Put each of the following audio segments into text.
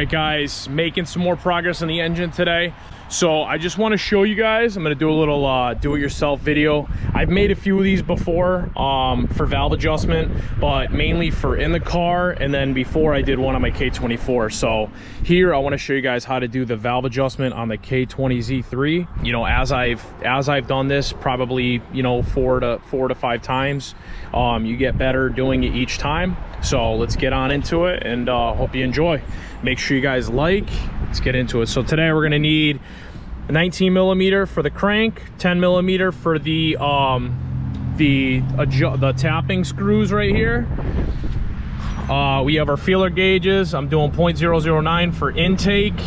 right, guys, making some more progress on the engine today. So I just want to show you guys, I'm going to do a little do-it-yourself video. I've made a few of these before for valve adjustment, but mainly for in the car, and then before I did one on my K24. So here I want to show you guys how to do the valve adjustment on the K20z3. You know, as I've done this probably, you know, four to five times, you get better doing it each time. So let's get on into it, and hope you enjoy. Make sure you guys like. Let's get into it. So today we're gonna need a 19 millimeter for the crank, 10 millimeter for the tapping screws right here. We have our feeler gauges. I'm doing 0.009 for intake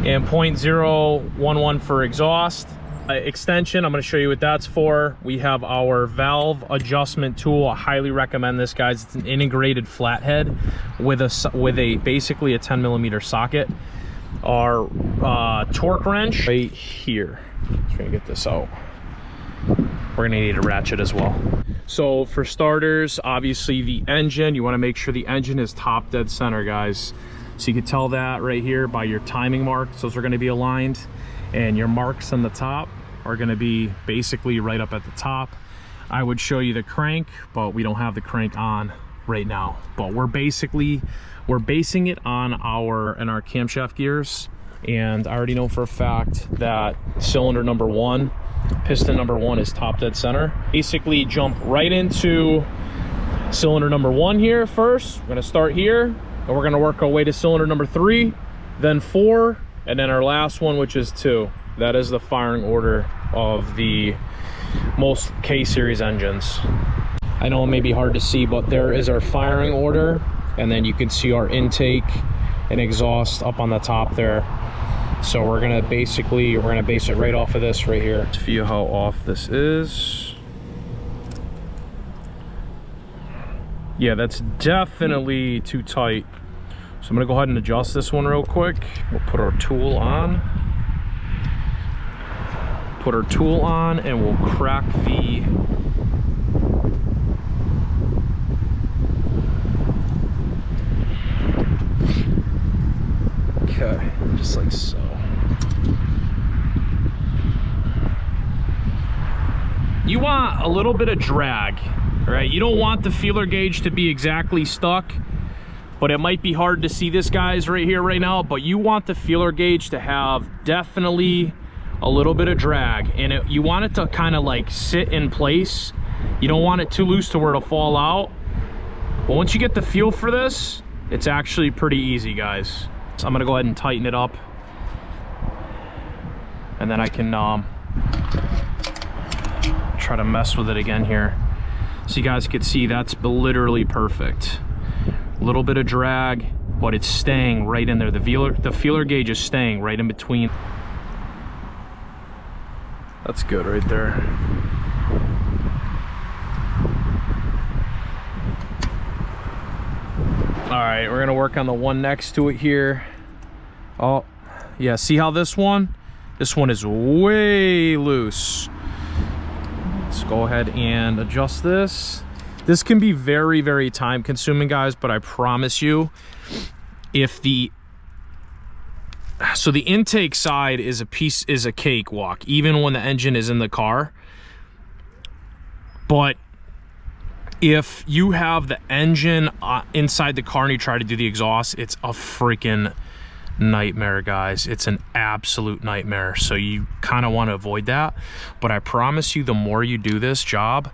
and 0.011 for exhaust. Extension, I'm going to show you what that's for. We have our valve adjustment tool. I highly recommend this, guys. It's an integrated flathead with a basically a 10 millimeter socket. Our torque wrench right here. Just gonna get this out. We're gonna need a ratchet as well. So for starters, obviously the engine, you want to make sure the engine is top dead center, guys. So you can tell that right here by your timing marks. Those are going to be aligned, and your marks on the top are going to be basically right up at the top. I would show you the crank, but we don't have the crank on right now. But we're basing it on our camshaft gears, and I already know for a fact that cylinder number one, piston number one is top dead center. Basically jump right into cylinder number one here first. We're going to start here, and we're going to work our way to cylinder number 3, then 4, and then our last one, which is 2. That is the firing order of the most K-series engines. I know it may be hard to see, but there is our firing order, and then you can see our intake and exhaust up on the top there. So we're gonna base it right off of this right here. To feel how off this is. Yeah, that's definitely too tight. So I'm gonna go ahead and adjust this one real quick. We'll put our tool on. Put our tool on, and we'll crack the okay, just like so. You want a little bit of drag, right? You don't want the feeler gauge to be exactly stuck, but it might be hard to see this, guys, right here right now, but you want the feeler gauge to have definitely a little bit of drag, and you want it to kind of like sit in place. You don't want it too loose to where it'll fall out. But once you get the feel for this, it's actually pretty easy, guys. So I'm gonna go ahead and tighten it up, and then I can try to mess with it again here. So you guys can see that's literally perfect. A little bit of drag, but it's staying right in there. The feeler gauge is staying right in between. That's good right there. All right, we're gonna work on the one next to it here. Oh, yeah, see how this one is way loose. Let's go ahead and adjust this. This can be very, very time consuming, guys, but I promise you, if the intake side is a cakewalk, even when the engine is in the car. But if you have the engine inside the car and you try to do the exhaust, it's a freaking nightmare, guys. It's an absolute nightmare. So you kind of want to avoid that. But I promise you, the more you do this job,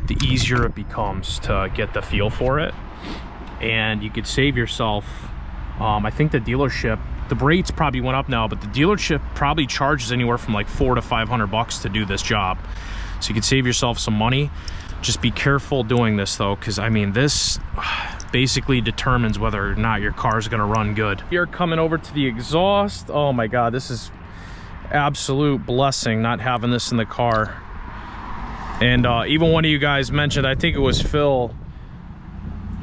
the easier it becomes to get the feel for it. And you could save yourself, I think the dealership, the rates probably went up now, but the dealership probably charges anywhere from like $400 to $500 to do this job. So you could save yourself some money. Just be careful doing this though, because I mean, this basically determines whether or not your car is going to run good. You're coming over to the exhaust. Oh my God, this is absolute blessing not having this in the ar. And even one of you guys mentioned, I think it was Phil,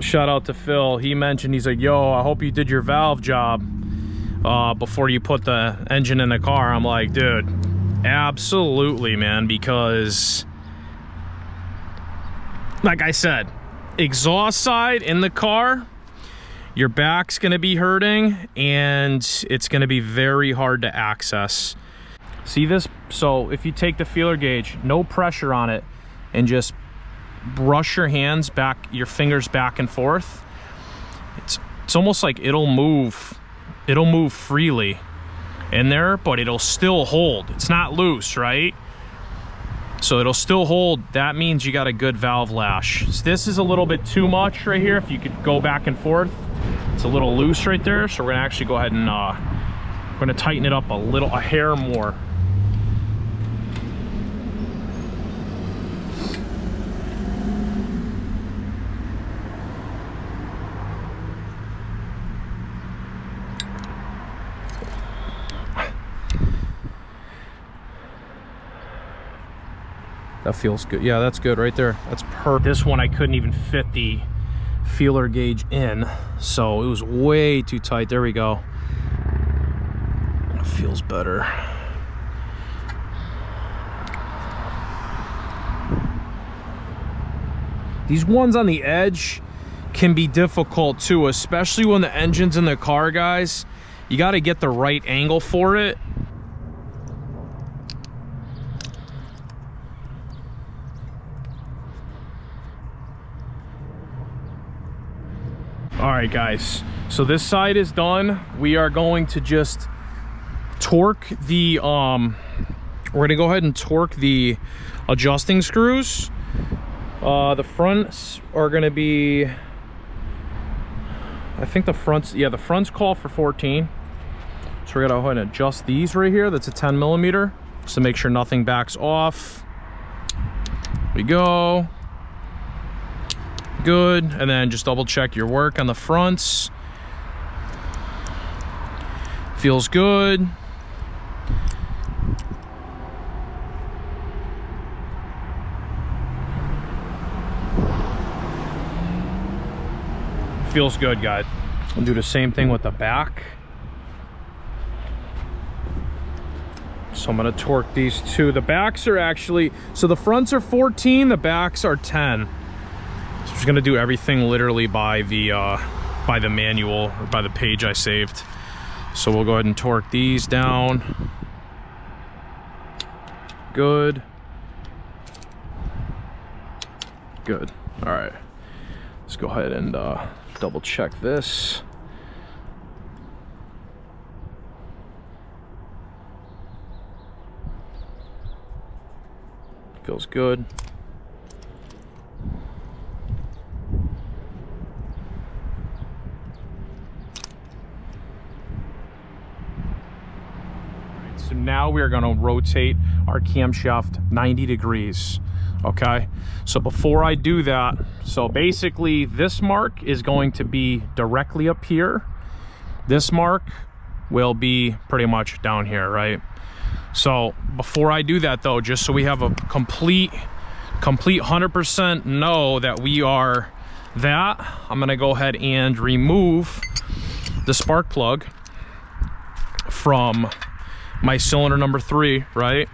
shout out to Phil, he mentioned, he's like, yo, I hope you did your valve job before you put the engine in the car. I'm like, dude, absolutely, man, because like I said, exhaust side in the car, your back's gonna be hurting and it's gonna be very hard to access. See this? So if you take the feeler gauge, no pressure on it, and just brush your hands back, your fingers back and forth, it's almost like it'll move freely in there, but it'll still hold. It's not loose, right? So it'll still hold. That means you got a good valve lash. So this is a little bit too much right here. If you could go back and forth, it's a little loose right there. So we're gonna actually go ahead and we're gonna tighten it up a hair more. That feels good. Yeah, that's good right there. That's perfect. This one I couldn't even fit the feeler gauge in, so it was way too tight. There we go. It feels better. These ones on the edge can be difficult too, especially when the engine's in the car, guys. You got to get the right angle for it. All right, guys, so this side is done. We are going to just torque the we're gonna go ahead and torque the adjusting screws. The fronts are gonna be, I think the fronts, yeah, the fronts call for 14. So we're gonna go ahead and adjust these right here. That's a 10 millimeter, just to make sure nothing backs off. There we go. Good. And then just double check your work on the fronts. Feels good. Feels good, guys. We'll do the same thing with the back. So I'm gonna torque these two. The backs are actually, so the fronts are 14, the backs are 10. So I'm just gonna do everything literally by the manual, or by the page I saved. So we'll go ahead and torque these down. Good. Good. All right. Let's go ahead and double check this. Feels good. So now we are going to rotate our camshaft 90 degrees. Okay, so before I do that, so basically this mark is going to be directly up here. This mark will be pretty much down here, right? So before I do that though, just so we have a complete 100% know that we are that, I'm gonna go ahead and remove the spark plug from my cylinder number 3, right?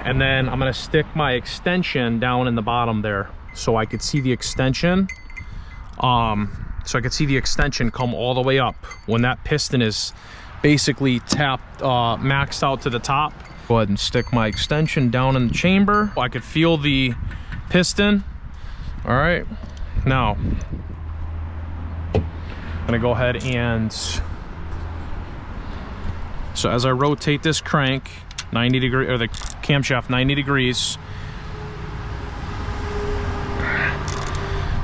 And then I'm gonna stick my extension down in the bottom there so I could see the extension. So I could see the extension come all the way up when that piston is basically tapped, maxed out to the top. Go ahead and stick my extension down in the chamber. I could feel the piston. All right, now I'm gonna go ahead and, so as I rotate this crank 90 degree, or the camshaft 90 degrees,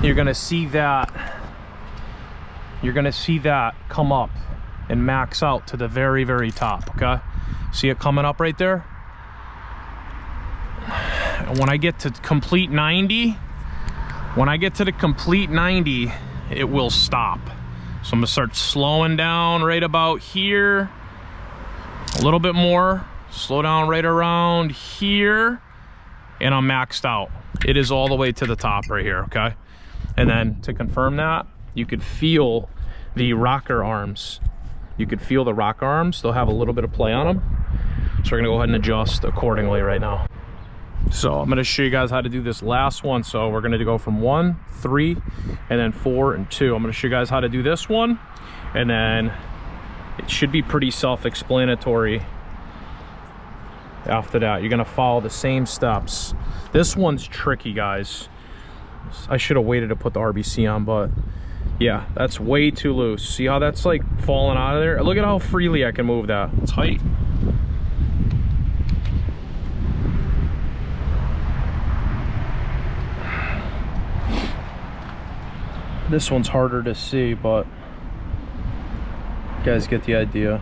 you're gonna see that come up and max out to the very, very top. Okay, see it coming up right there? And when I get to complete 90, when I get to the complete 90, it will stop. So I'm gonna start slowing down right about here, a little bit more, slow down right around here, and I'm maxed out. It is all the way to the top right here, okay? And then to confirm that, you could feel the rocker arms. You could feel the rocker arms. They'll have a little bit of play on them. So we're gonna go ahead and adjust accordingly right now. So I'm gonna show you guys how to do this last one. So we're gonna go from 1, 3, and then 4 and 2. I'm gonna show you guys how to do this one, and then it should be pretty self-explanatory. After that, you're gonna follow the same steps. This one's tricky, guys. I should have waited to put the RBC on, but yeah, that's way too loose. See how that's like falling out of there? Look at how freely I can move that. It's tight. This one's harder to see, but you guys get the idea.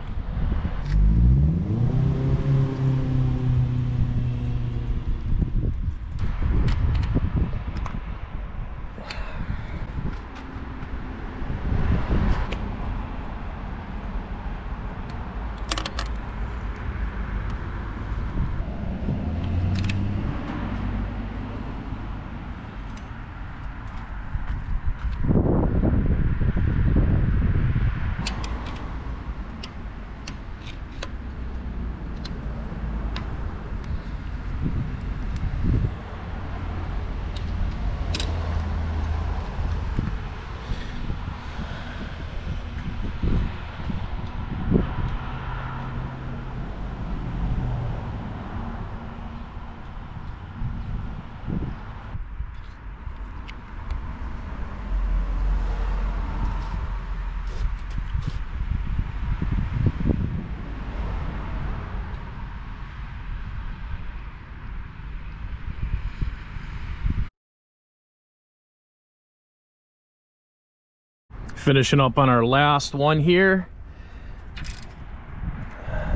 Finishing up on our last one here.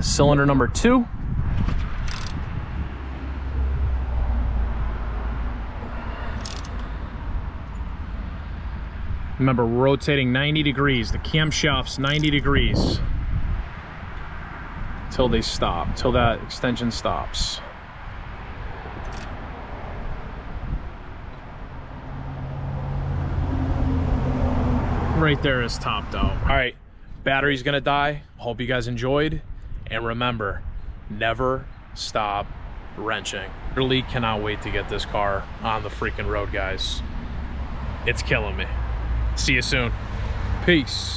Cylinder number 2. Remember, we're rotating 90 degrees. The camshaft's 90 degrees. Till they stop, till that extension stops. Right there is topped out. All right, battery's gonna die. Hope you guys enjoyed, and remember, never stop wrenching. Really cannot wait to get this car on the freaking road, guys. It's killing me. See you soon. Peace.